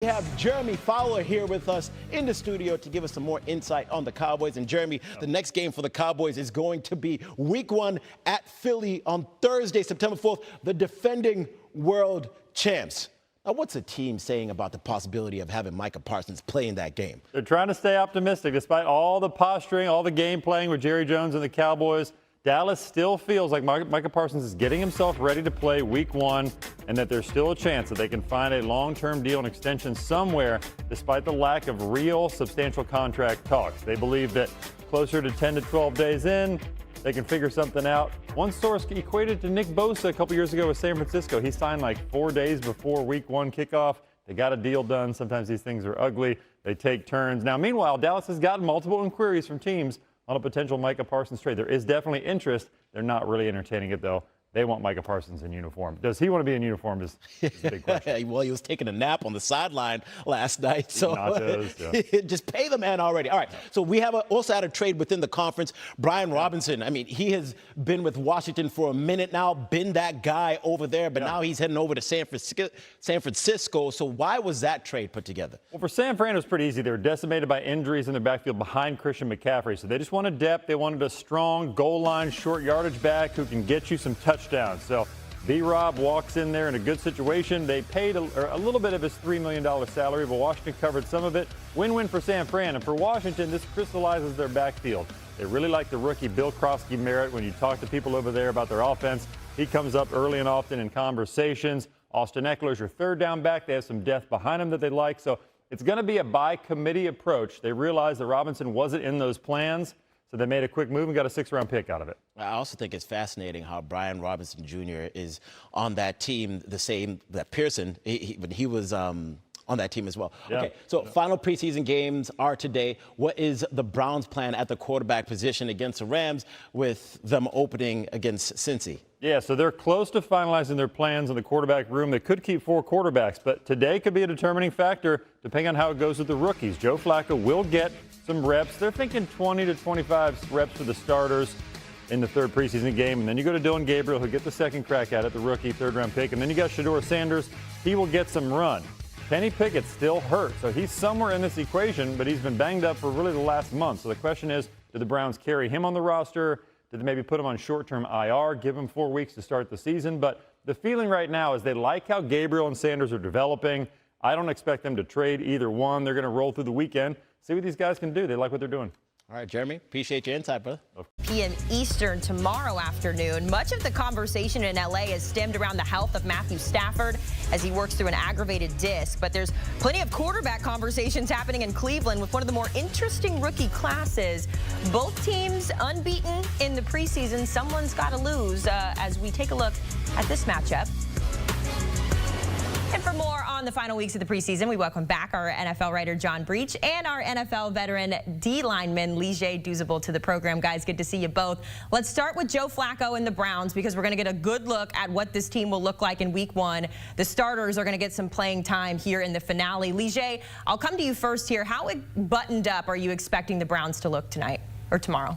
We have Jeremy Fowler here with us in the studio to give us some more insight on the Cowboys. And Jeremy, the next game for the Cowboys is going to be Week 1 at Philly on Thursday, September 4th, the defending world champs. Now, what's the team saying about the possibility of having Micah Parsons play in that game? They're trying to stay optimistic. Despite all the posturing, all the game playing with Jerry Jones and the Cowboys, Dallas still feels like Micah Parsons is getting himself ready to play Week 1 and that there's still a chance that they can find a long-term deal and extension somewhere despite the lack of real substantial contract talks. They believe that closer to 10 to 12 days in, they can figure something out. One source equated to Nick Bosa a couple years ago with San Francisco. He signed like 4 days before Week 1 kickoff. They got a deal done. Sometimes these things are ugly. They take turns. Now, meanwhile, Dallas has gotten multiple inquiries from teams on a potential Micah Parsons trade. There is definitely interest. They're not really entertaining it, though. They want Micah Parsons in uniform. Does he want to be in uniform is a big question. Well, he was taking a nap on the sideline last night, so Nachos, yeah. Just pay the man already. All right, so we have also had a trade within the conference. Brian Robinson, I mean, he has been with Washington for a minute now, been that guy over there, but now he's heading over to San Francisco. So why was that trade put together? Well, for San Fran, it was pretty easy. They were decimated by injuries in their backfield behind Christian McCaffrey. So they just wanted depth. They wanted a strong goal line, short yardage back who can get you some touchdowns. So B-Rob walks in there in a good situation. They paid a little bit of his $3 million salary, but Washington covered some of it. Win-win for San Fran. And for Washington, this crystallizes their backfield. They really like the rookie Bill Krosky-Merritt. When you talk to people over there about their offense, he comes up early and often in conversations. Austin Eckler's your third down back. They have some depth behind him that they like. So it's going to be a by-committee approach. They realized that Robinson wasn't in those plans. So they made a quick move and got a 6th-round pick out of it. I also think it's fascinating how Brian Robinson Jr. is on that team, the same that Pearson, but he was on that team as well. Yeah. Okay, so final preseason games are today. What is the Browns' plan at the quarterback position against the Rams with them opening against Cincy? Yeah, so they're close to finalizing their plans in the quarterback room. They could keep 4 quarterbacks, but today could be a determining factor depending on how it goes with the rookies. Joe Flacco will get some reps. They're thinking 20 to 25 reps for the starters in the 3rd preseason game. And then you go to Dylan Gabriel, who'll get the 2nd crack at it, the rookie 3rd-round pick. And then you got Shedeur Sanders. He will get some run. Kenny Pickett still hurt, so he's somewhere in this equation, but he's been banged up for really the last month. So the question is, do the Browns carry him on the roster? Did they maybe put him on short-term IR, give him 4 weeks to start the season? But the feeling right now is they like how Gabriel and Sanders are developing. I don't expect them to trade either one. They're going to roll through the weekend, see what these guys can do. They like what they're doing. All right, Jeremy, appreciate your insight, brother. p.m. Eastern tomorrow afternoon. Much of the conversation in L.A. has stemmed around the health of Matthew Stafford as he works through an aggravated disc. But there's plenty of quarterback conversations happening in Cleveland with one of the more interesting rookie classes. Both teams unbeaten in the preseason. Someone's got to lose as we take a look at this matchup. And for more on the final weeks of the preseason, we welcome back our NFL writer John Breach and our NFL veteran D lineman Lige Douzable to the program. Guys, good to see you both. Let's start with Joe Flacco and the Browns because we're going to get a good look at what this team will look like in Week 1. The starters are going to get some playing time here in the finale. Lige, I'll come to you first here. How buttoned up are you expecting the Browns to look tonight or tomorrow?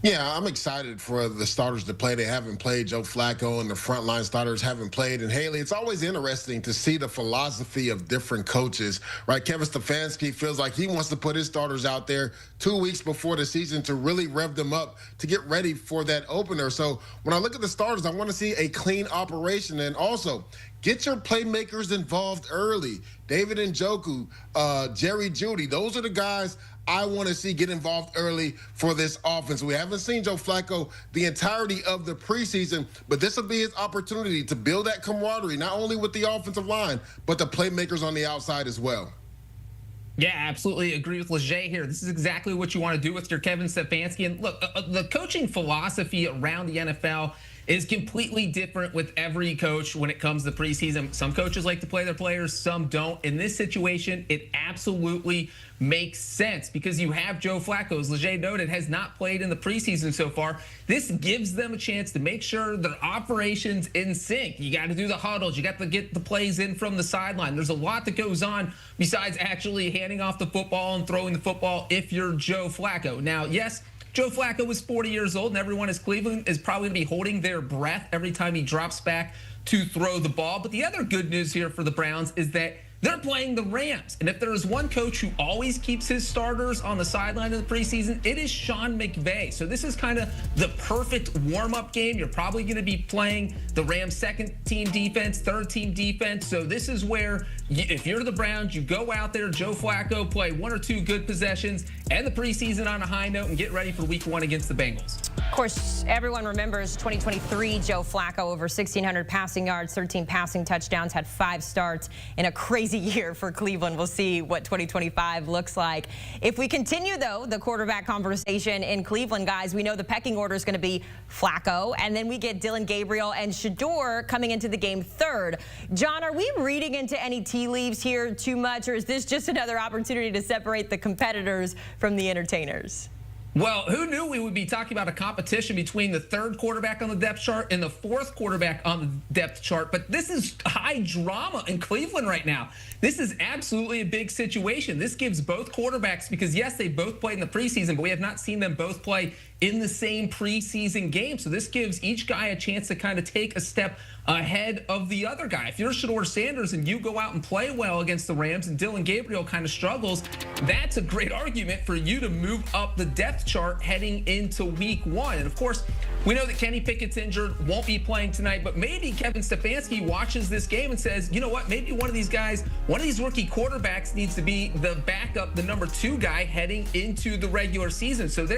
Yeah, I'm excited for the starters to play. They haven't played. Joe Flacco and the frontline starters haven't played. And Haley, it's always interesting to see the philosophy of different coaches, right? Kevin Stefanski feels like he wants to put his starters out there 2 weeks before the season to really rev them up to get ready for that opener. So when I look at the starters, I want to see a clean operation and also get your playmakers involved early. David Njoku, Jerry Jeudy, those are the guys I want to see get involved early for this offense. We haven't seen Joe Flacco the entirety of the preseason, but this will be his opportunity to build that camaraderie, not only with the offensive line, but the playmakers on the outside as well. Yeah, absolutely agree with Leger here. This is exactly what you want to do with your Kevin Stefanski. And look, the coaching philosophy around the NFL is completely different with every coach when it comes to preseason. Some coaches like to play their players, some don't. In this situation, it absolutely makes sense because you have Joe Flacco, as Leger noted, has not played in the preseason so far. This gives them a chance to make sure their operation's in sync. You got to do the huddles. You got to get the plays in from the sideline. There's a lot that goes on besides actually handing off the football and throwing the football if you're Joe Flacco. Now, yes, Joe Flacco is 40 years old, and everyone in Cleveland is probably going to be holding their breath every time he drops back to throw the ball. But the other good news here for the Browns is that They're playing the Rams. And if there is one coach who always keeps his starters on the sideline of the preseason, it is Sean McVay. So this is kind of the perfect warm-up game. You're probably going to be playing the Rams' second-team defense, third-team defense. So this is where, if you're the Browns, you go out there, Joe Flacco, play one or two good possessions, end the preseason on a high note, and get ready for week 1 against the Bengals. Of course, everyone remembers 2023, Joe Flacco, over 1,600 passing yards, 13 passing touchdowns, had 5 starts in a crazy year for Cleveland. We'll see what 2025 looks like. If we continue, though, the quarterback conversation in Cleveland, guys, we know the pecking order is going to be Flacco, and then we get Dillon Gabriel and Shedeur coming into the game third. John, are we reading into any tea leaves here too much, or is this just another opportunity to separate the competitors from the entertainers? Well, who knew we would be talking about a competition between the 3rd quarterback on the depth chart and the 4th quarterback on the depth chart? But this is high drama in Cleveland right now. This is absolutely a big situation. This gives both quarterbacks, because yes, they both played in the preseason, but we have not seen them both play in the same preseason game. So this gives each guy a chance to kind of take a step ahead of the other guy. If you're Shedeur Sanders and you go out and play well against the Rams and Dillon Gabriel kind of struggles, that's a great argument for you to move up the depth chart heading into week 1. And of course, we know that Kenny Pickett's injured, won't be playing tonight, but maybe Kevin Stefanski watches this game and says, you know what, maybe one of these guys, one of these rookie quarterbacks needs to be the backup, the number 2 guy heading into the regular season. So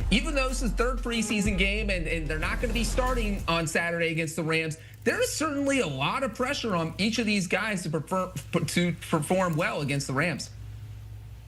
even though this is 3rd preseason game and they're not going to be starting on Saturday against the Rams, there is certainly a lot of pressure on each of these guys to perform well against the Rams.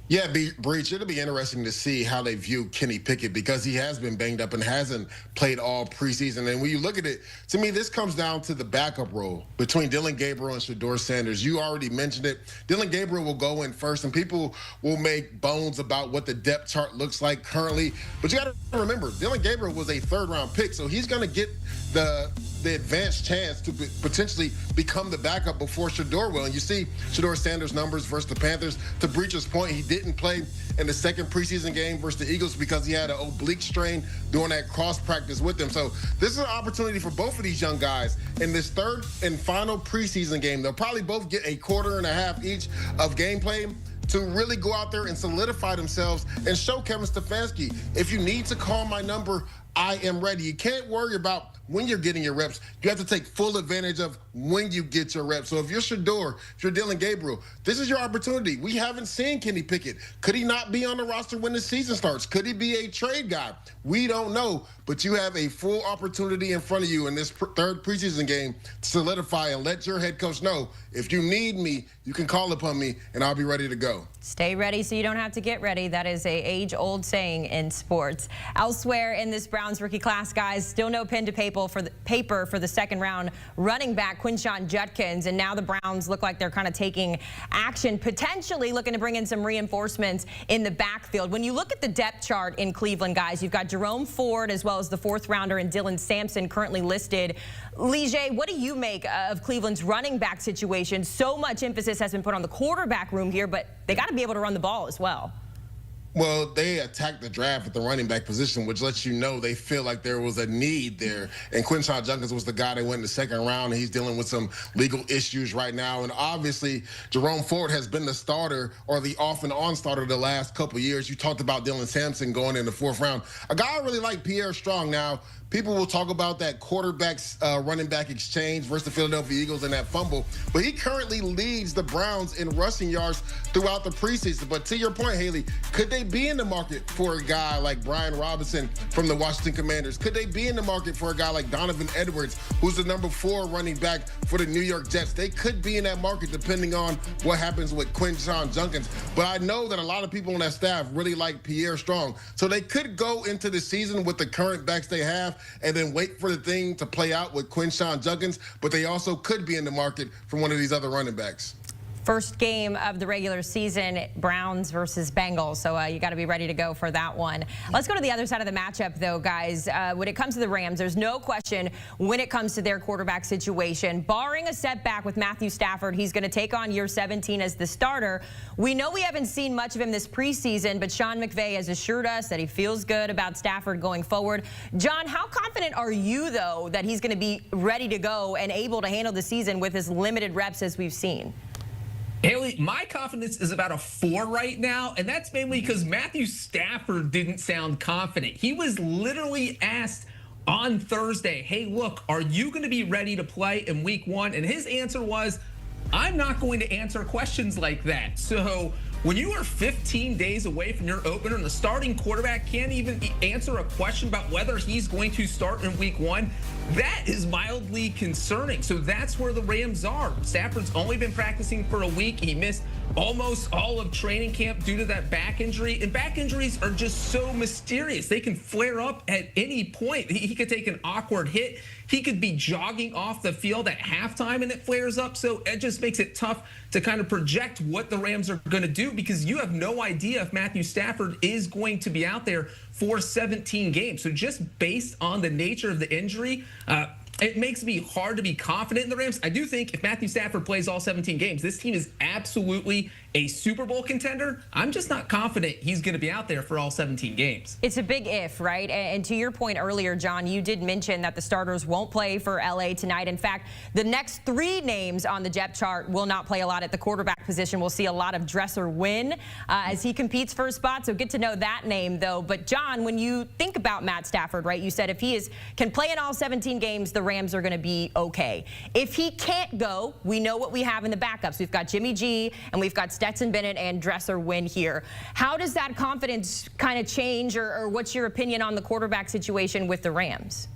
Yeah, Breach, it'll be interesting to see how they view Kenny Pickett, because he has been banged up and hasn't played all preseason. And when you look at it, to me, this comes down to the backup role between Dillon Gabriel and Shedeur Sanders. You already mentioned it. Dillon Gabriel will go in first, and people will make bones about what the depth chart looks like currently. But you got to remember, Dillon Gabriel was a 3rd-round pick, so he's going to get the advanced chance to potentially become the backup before Shedeur will. And you see Shedeur Sanders' numbers versus the Panthers. To Breach's point, he didn't play in the 2nd preseason game versus the Eagles because he had an oblique strain doing that cross practice with them. So this is an opportunity for both of these young guys in this 3rd and final preseason game. They'll probably both get a quarter and a half each of gameplay to really go out there and solidify themselves and show Kevin Stefanski, if you need to call my number, I am ready. You can't worry about when you're getting your reps. You have to take full advantage of when you get your reps. So if you're Shedeur, if you're Dillon Gabriel, this is your opportunity. We haven't seen Kenny Pickett. Could he not be on the roster when the season starts? Could he be a trade guy? We don't know, but you have a full opportunity in front of you in this 3rd preseason game to solidify and let your head coach know, if you need me, you can call upon me, and I'll be ready to go. Stay ready so you don't have to get ready. That is a age-old saying in sports. Elsewhere in this Browns rookie class, guys, still no pen to paper for the 2nd round running back Quinshon Judkins, and now the Browns look like they're kind of taking action, potentially looking to bring in some reinforcements in the backfield. When you look at the depth chart in Cleveland, guys, you've got Jerome Ford as well as the 4th rounder and Dylan Sampson currently listed. Lige, what do you make of Cleveland's running back situation? So much emphasis has been put on the quarterback room here, but they got to be able to run the ball as well. Well, they attacked the draft at the running back position, which lets you know they feel like there was a need there. And Quinshon Judkins was the guy that went in the 2nd round, and he's dealing with some legal issues right now. And obviously, Jerome Ford has been the starter, or the off and on starter, the last couple of years. You talked about Dylan Sampson going in the 4th round. A guy I really like, Pierre Strong. Now, people will talk about that quarterback's running back exchange versus the Philadelphia Eagles and that fumble, but he currently leads the Browns in rushing yards throughout the preseason. But to your point, Haley, could they be in the market for a guy like Brian Robinson from the Washington Commanders? Could they be in the market for a guy like Donovan Edwards, who's the number 4 running back for the New York Jets? They could be in that market depending on what happens with Quinshon Judkins. But I know that a lot of people on that staff really like Pierre Strong. So they could go into the season with the current backs they have and then wait for the thing to play out with Quinshon Judkins, but they also could be in the market for one of these other running backs. First game of the regular season, Browns versus Bengals. So you got to be ready to go for that one. Let's go to the other side of the matchup, though, guys. When it comes to the Rams, there's no question when it comes to their quarterback situation. Barring a setback with Matthew Stafford, he's going to take on year 17 as the starter. We know we haven't seen much of him this preseason, but Sean McVay has assured us that he feels good about Stafford going forward. John, how confident are you, though, that he's going to be ready to go and able to handle the season with his limited reps as we've seen? Well, they attacked the draft at the running back position, which lets you know they feel like there was a need there. And Quinshon Judkins was the guy that went in the 2nd round. So they could be in the market for a guy like Brian Robinson from the Washington Commanders. Could they be in the market for a guy like Donovan Edwards, who's the number 4 running back for the New York Jets? They could be in that market depending on what happens with Quinshon Judkins. But I know that a lot of people on that staff really like Pierre Strong. Now, Haley, my confidence is about a 4 right now, and that's mainly because Matthew Stafford didn't sound confident. He was literally asked on Thursday, hey, look, are you going to be ready to play in week 1? And his answer was, I'm not going to answer questions like that. So when you are 15 days away from your opener and the starting quarterback can't even answer a question about whether he's going to start in week 1, that is mildly concerning. So that's where the Rams are. Stafford's only been practicing for a week. He missed almost all of training camp due to that back injury. And back injuries are just so mysterious. They can flare up at any point. He could take an awkward hit. He could be jogging off the field at halftime and it flares up. So it just makes it tough to kind of project what the Rams are going to do, because you have no idea if Matthew Stafford is going to be out there for 17 games. So just based on the nature of the injury, it makes me hard to be confident in the Rams. I do think if Matthew Stafford plays all 17 games, this team is absolutely a Super Bowl contender. I'm just not confident he's going to be out there for all 17 games. It's a big if, right? And to your point earlier, John, you did mention that the starters won't play for LA tonight. In fact, the next 3 names on the depth chart will not play a lot at the quarterback position. We'll see a lot of Dresser Wynn as he competes for a spot. So get to know that name, though. But John, when you think about Matt Stafford, right, you said if he can play in all 17 games, the Rams are going to be okay. If he can't go, we know what we have in the backups. We've got Jimmy G and we've got Stetson Bennett and Dresser Wynn here. How does that confidence kind of change, or what's your opinion on the quarterback situation with the Rams?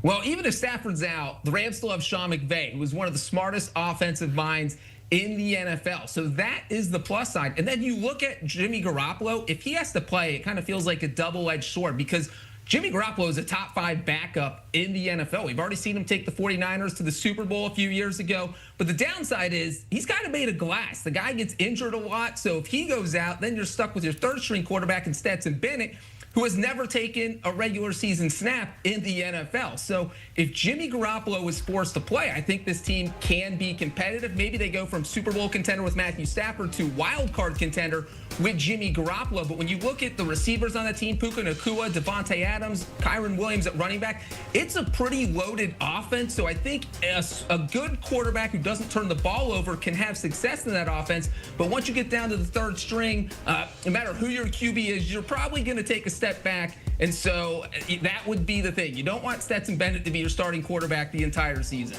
Well, even if Stafford's out, the Rams still have Sean McVay, who is one of the smartest offensive minds in the NFL. So that is the plus side. And then you look at Jimmy Garoppolo. If he has to play, it kind of feels like a double-edged sword, because Jimmy Garoppolo is a top 5 backup in the NFL. We've already seen him take the 49ers to the Super Bowl a few years ago. But the downside is he's kind of made of glass. The guy gets injured a lot. So if he goes out, then you're stuck with your 3rd-string quarterback in Stetson Bennett, who has never taken a regular season snap in the NFL. So if Jimmy Garoppolo is forced to play, I think this team can be competitive. Maybe they go from Super Bowl contender with Matthew Stafford to wild card contender with Jimmy Garoppolo. But when you look at the receivers on that team, Puka Nacua, Devontae Adams, Kyron Williams at running back, it's a pretty loaded offense. So I think a good quarterback who doesn't turn the ball over can have success in that offense. But once you get down to the 3rd string, no matter who your QB is, you're probably going to take a step back. And so that would be the thing. You don't want Stetson Bennett to be your starting quarterback the entire season.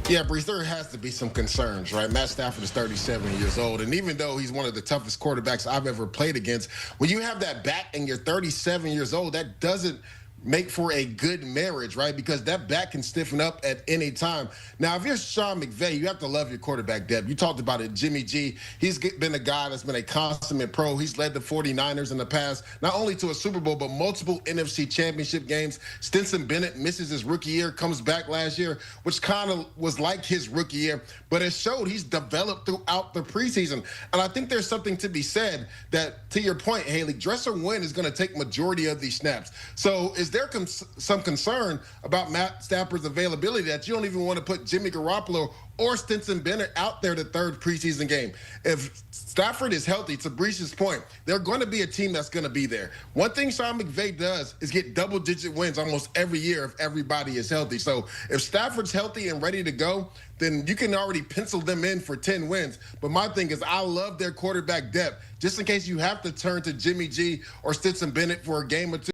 Yeah, Brees, there has to be some concerns, right? Matt Stafford is 37 years old, and even though he's one of the toughest quarterbacks I've ever played against, when you have that back and you're 37 years old, that doesn't make for a good marriage, right? Because that back can stiffen up at any time. Now, if you're Sean McVay, you have to love your quarterback depth. You talked about it, Jimmy G. He's been a guy that's been a consummate pro. He's led the 49ers in the past, not only to a Super Bowl, but multiple NFC championship games. Stetson Bennett misses his rookie year, comes back last year, which kind of was like his rookie year, but it showed he's developed throughout the preseason. And I think there's something to be said that, to your point, Haley, Dresser Wynn is going to take majority of these snaps. So is there some concern about Matt Stafford's availability that you don't even want to put Jimmy Garoppolo or Stetson Bennett out there the 3rd preseason game? If Stafford is healthy, to Brees's point, they're going to be a team that's going to be there. One thing Sean McVay does is get double-digit wins almost every year if everybody is healthy. So if Stafford's healthy and ready to go, then you can already pencil them in for 10 wins. But my thing is, I love their quarterback depth, just in case you have to turn to Jimmy G or Stetson Bennett for a game or two.